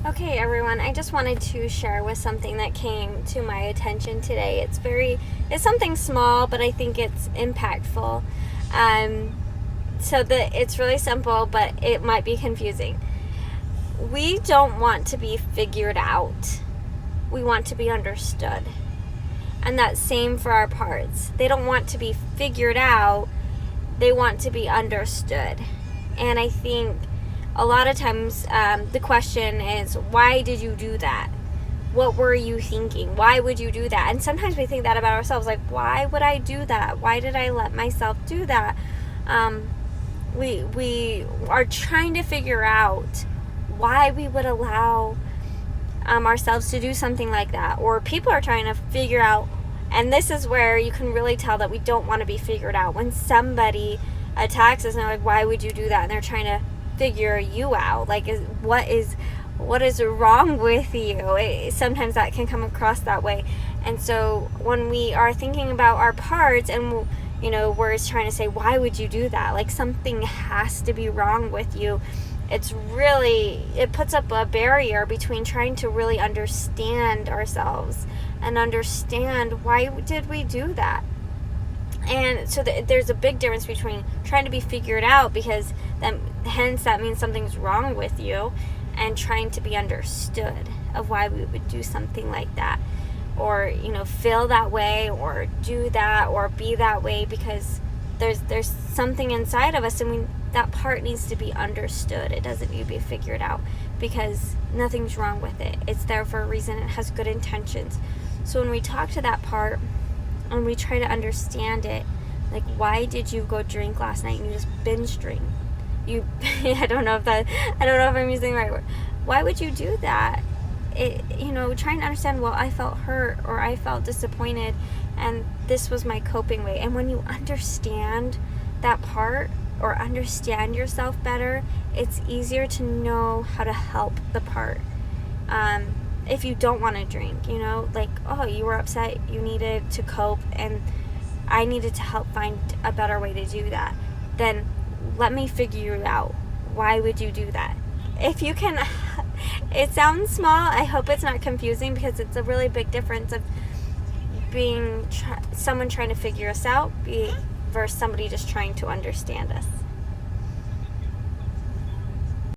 Okay, everyone, I just wanted to share with something that came to my attention today. It's something small, but I think it's impactful. It's really simple, but it might be confusing. We don't want to be figured out. We want to be understood. And that's same for our parts. They don't want to be figured out. They want to be understood. And I think a lot of times the question is, why did you do that? What were you thinking? Why would you do that? And sometimes we think that about ourselves, like, why would I do that? Why did I let myself do that? We are trying to figure out why we would allow ourselves to do something like that. Or people are trying to figure out, and this is where you can really tell that we don't want to be figured out. When somebody attacks us and they're like, why would you do that? And they're trying to figure you out, like, what is wrong with you? Sometimes that can come across that way. And so when we are thinking about our parts and we're trying to say, why would you do that, like something has to be wrong with you, it puts up a barrier between trying to really understand ourselves and understand why did we do that. And so there's a big difference between trying to be figured out, because that means something's wrong with you, and trying to be understood of why we would do something like that, or feel that way, or do that, or be that way, because there's something inside of us, and that part needs to be understood. It doesn't need to be figured out, because nothing's wrong with it. It's there for a reason. It has good intentions. So when we talk to that part and we try to understand it, like, why did you go drink last night and you just binge drink? I don't know if I'm using the right word. Why would you do that? Trying to understand, well, I felt hurt, or I felt disappointed, and this was my coping way. And when you understand that part, or understand yourself better, it's easier to know how to help the part. If you don't want to drink, like, oh, you were upset, you needed to cope, and I needed to help find a better way to do that, then let me figure you out. Why would you do that? If you can, it sounds small. I hope it's not confusing, because it's a really big difference of being someone trying to figure us out versus somebody just trying to understand us.